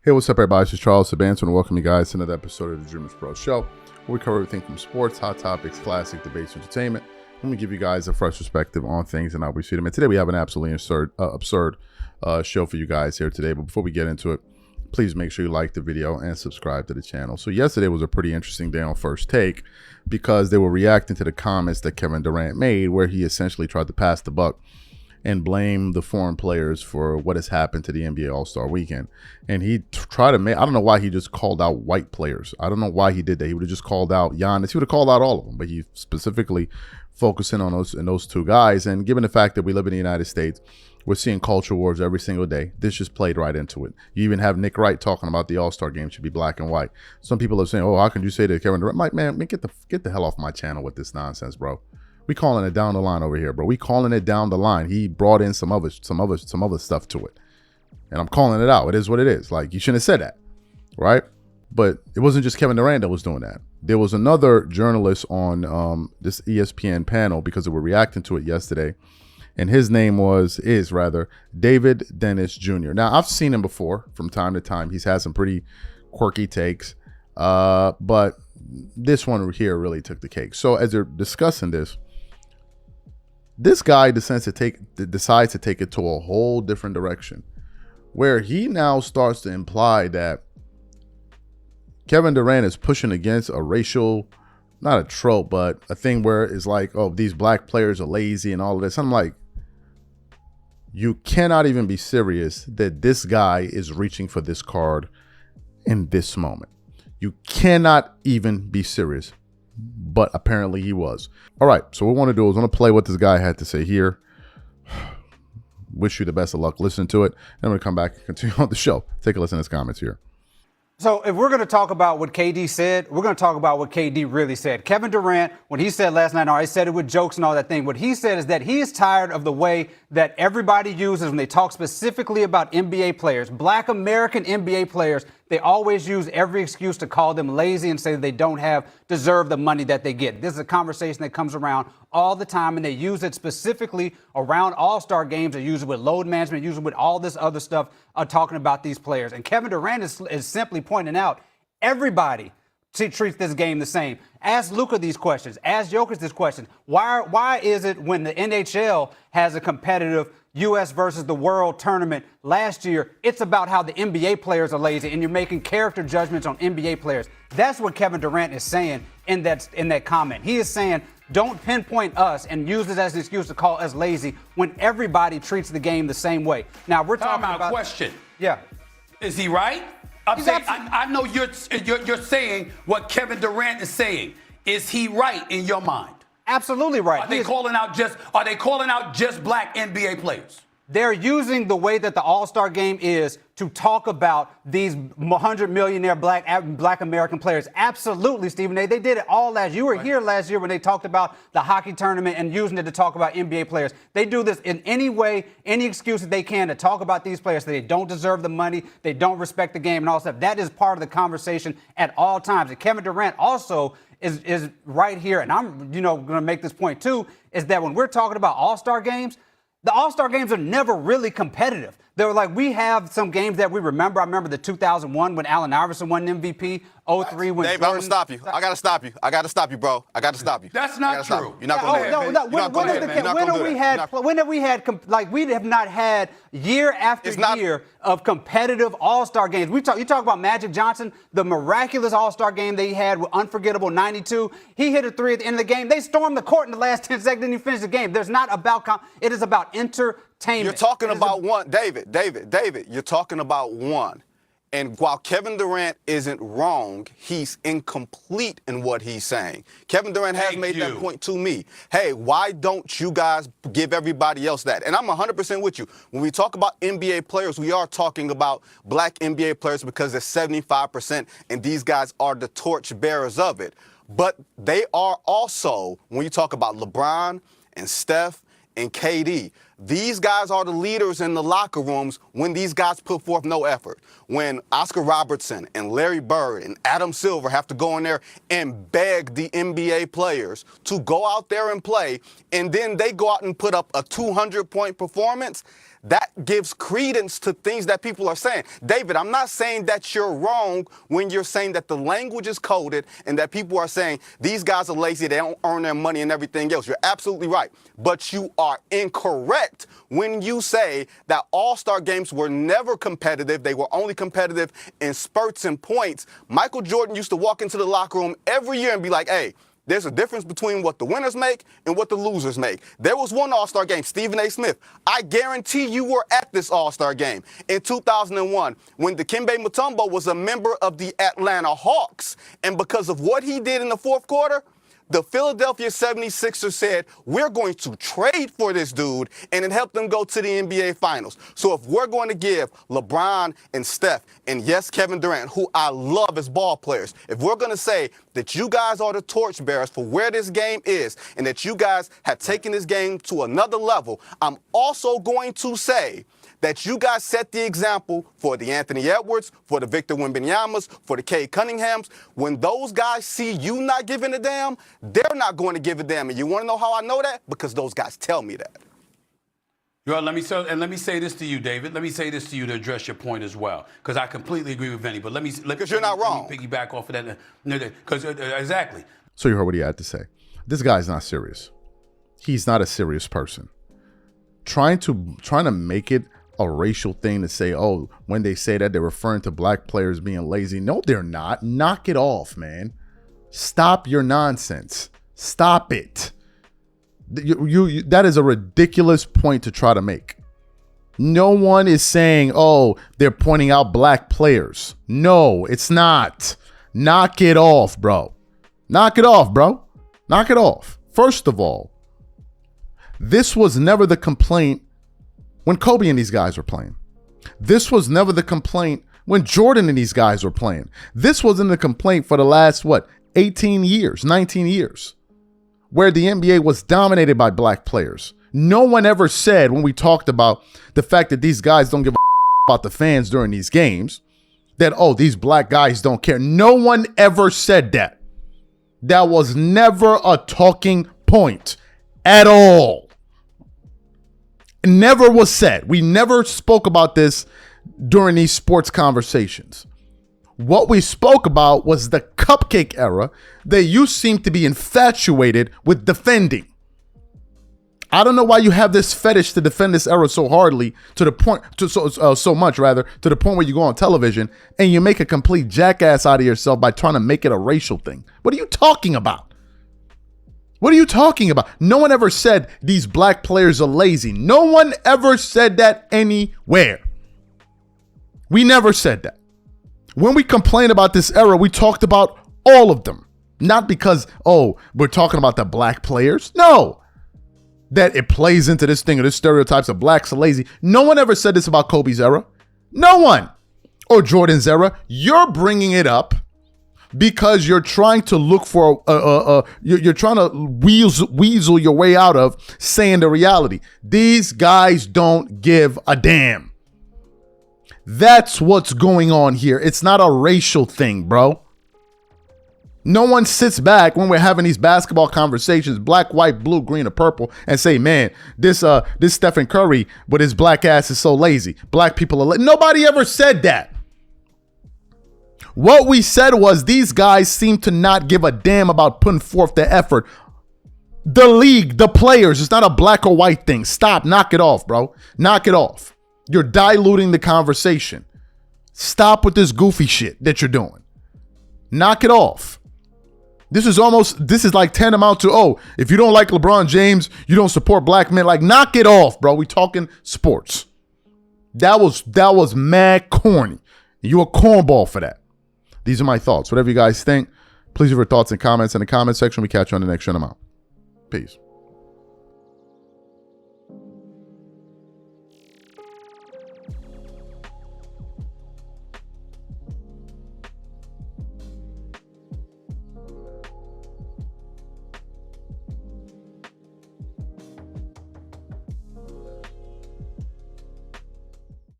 Hey, what's up, everybody? This is Charles Sabanto, and welcome you guys to another episode of the DREAMERSPRO show, where we cover everything from sports, hot topics, classic debates, entertainment, and we give you guys a fresh perspective on things and how we see them. And today we have an absolutely absurd show for you guys here today. But before we get into it, please make sure you like the video and subscribe to the channel. So yesterday was a pretty interesting day on First Take because they were reacting to the comments that Kevin Durant made, where he essentially tried to pass the buck and blame the foreign players for what has happened to the NBA All-Star Weekend. And he tried to make, I don't know why he just called out white players. I don't know why he did that. He would have just called out Giannis. He would have called out all of them, but he specifically focusing on those two guys. And given the fact that we live in the United States, we're seeing culture wars every single day. This just played right into it. You even have Nick Wright talking about the All-Star game should be black and white. Some people are saying, "Oh, how can you say that, Kevin Durant?" Like, man, get the hell off my channel with this nonsense, bro. We calling it down the line over here, bro. We calling it down the line. He brought in some other stuff to it, and I'm calling it out. It is what it is. Like, you shouldn't have said that, right? But it wasn't just Kevin Durant that was doing that. There was another journalist on this ESPN panel because they were reacting to it yesterday, and his name is David Dennis Jr. Now, I've seen him before from time to time. He's had some pretty quirky takes, but this one here really took the cake. So as they're discussing this guy decides to take it to a whole different direction, where he now starts to imply that Kevin Durant is pushing against a racial, not a trope, but a thing where it's like, oh, these black players are lazy and all of this. I'm like, you cannot even be serious that this guy is reaching for this card in this moment. You cannot even be serious. But apparently he was. All right, so what we want to do is I want to play what this guy had to say here. Wish you the best of luck listening to it. Then we're going to come back and continue on the show. Take a listen to his comments here. So if we're going to talk about what KD said, we're going to talk about what KD really said. Kevin Durant, what he said last night, I said it with jokes and all that thing. What he said is that he is tired of the way that everybody uses when they talk specifically about NBA players, black American NBA players. They always use every excuse to call them lazy and say they don't deserve the money that they get. This is a conversation that comes around all the time, and they use it specifically around All-Star games. They use it with load management, use it with all this other stuff, talking about these players. And Kevin Durant is simply pointing out everybody treats this game the same. Ask Luka these questions. Ask Jokic this question. Why is it when the NHL has a competitive U.S. versus the world tournament last year, it's about how the NBA players are lazy and you're making character judgments on NBA players? That's what Kevin Durant is saying in that comment. He is saying, don't pinpoint us and use it as an excuse to call us lazy when everybody treats the game the same way. Now, we're talking about question. Yeah. Is he right? I know you're saying what Kevin Durant is saying. Is he right in your mind? Absolutely right. Are they calling out just black NBA players? They're using the way that the All-Star game is to talk about these 100 millionaire black American players. Absolutely, Stephen A. They did it all last year. You were here last year when they talked about the hockey tournament and using it to talk about NBA players. They do this in any way, any excuse that they can to talk about these players. They don't deserve the money. They don't respect the game and all stuff. That is part of the conversation at all times. And Kevin Durant also is right here, and I'm going to make this point too, is that when we're talking about All-Star games, the All-Star games are never really competitive. They were like, we have some games that we remember. I remember the 2001 when Allen Iverson won MVP, 03 when Dave, I'm going to stop you. I got to stop you. I got to stop you, bro. I got to stop you. That's not true. You're not going to do that. We have not had year after year of competitive All-Star games. You talk about Magic Johnson, the miraculous All-Star game they had with unforgettable 92. He hit a three at the end of the game. They stormed the court in the last 10 seconds and he finished the game. It is about entertainment. You're talking about one. David, you're talking about one. And while Kevin Durant isn't wrong, he's incomplete in what he's saying. Kevin Durant has made that point to me. Hey, why don't you guys give everybody else that? And I'm 100% with you. When we talk about NBA players, we are talking about black NBA players because they're 75%, and these guys are the torch bearers of it. But they are also, when you talk about LeBron and Steph and KD, these guys are the leaders in the locker rooms when these guys put forth no effort. When Oscar Robertson and Larry Bird and Adam Silver have to go in there and beg the NBA players to go out there and play, and then they go out and put up a 200-point performance, that gives credence to things that people are saying. David, I'm not saying that you're wrong when you're saying that the language is coded and that people are saying these guys are lazy, they don't earn their money and everything else. You're absolutely right. But you are incorrect when you say that all-star games were never competitive. They were only competitive in spurts and points. Michael Jordan used to walk into the locker room every year and be like, hey, there's a difference between what the winners make and what the losers make. There was one All-Star game, Stephen A. Smith. I guarantee you were at this All-Star game in 2001 when Dikembe Mutombo was a member of the Atlanta Hawks. And because of what he did in the fourth quarter, the Philadelphia 76ers said, we're going to trade for this dude, and it helped them go to the NBA Finals. So if we're going to give LeBron and Steph, and yes, Kevin Durant, who I love as ball players, if we're going to say that you guys are the torchbearers for where this game is, and that you guys have taken this game to another level, I'm also going to say that you guys set the example for the Anthony Edwards, for the Victor Wembanyama's, for the Cade Cunninghams. When those guys see you not giving a damn, they're not going to give a damn. And you want to know how I know that? Because those guys tell me that. Well, let me say this to you, David. Let me say this to you to address your point as well, because I completely agree with Vinny. But because you're not wrong. Let me piggyback off of that. Because exactly. So you heard what he had to say. This guy's not serious. He's not a serious person. Trying to make it a racial thing to say, oh, when they say that, they're referring to black players being lazy. No, they're not. Knock it off, man. Stop your nonsense. Stop it. That is a ridiculous point to try to make. No one is saying, oh, they're pointing out black players. No, it's not. Knock it off, bro. Knock it off, bro. Knock it off. First of all, this was never the complaint when Kobe and these guys were playing. This was never the complaint when Jordan and these guys were playing. This wasn't the complaint for the last, 18 years, 19 years, where the NBA was dominated by black players. No one ever said, when we talked about the fact that these guys don't give a about the fans during these games, that, oh, these black guys don't care. No one ever said that. That was never a talking point at all. Never was said. We never spoke about this during these sports conversations. What we spoke about was the cupcake era that you seem to be infatuated with defending. I don't know why you have this fetish to defend this era so hardly, to the point, so much to the point where you go on television and you make a complete jackass out of yourself by trying to make it a racial thing. What are you talking about? What are you talking about? No one ever said these black players are lazy. No one ever said that anywhere. We never said that. When we complained about this era, we talked about all of them. Not because, oh, we're talking about the black players. No. That it plays into this thing of this stereotypes of blacks are lazy. No one ever said this about Kobe's era. No one. Or Jordan's era. You're bringing it up because you're trying to look for, you're trying to weasel your way out of saying the reality. These guys don't give a damn. That's what's going on here. It's not a racial thing, bro. No one sits back when we're having these basketball conversations, black, white, blue, green, or purple, and say, man, this Stephen Curry with his black ass is so lazy. Black people are lazy. Nobody ever said that. What we said was these guys seem to not give a damn about putting forth the effort. The league, the players, it's not a black or white thing. Stop. Knock it off, bro. Knock it off. You're diluting the conversation. Stop with this goofy shit that you're doing. Knock it off. This is like tantamount to, oh, if you don't like LeBron James, you don't support black men. Like, knock it off, bro. We talking sports. That was mad corny. You a cornball for that. These are my thoughts. Whatever you guys think, please leave your thoughts and comments in the comment section. We catch you on the next show. I'm out. Peace.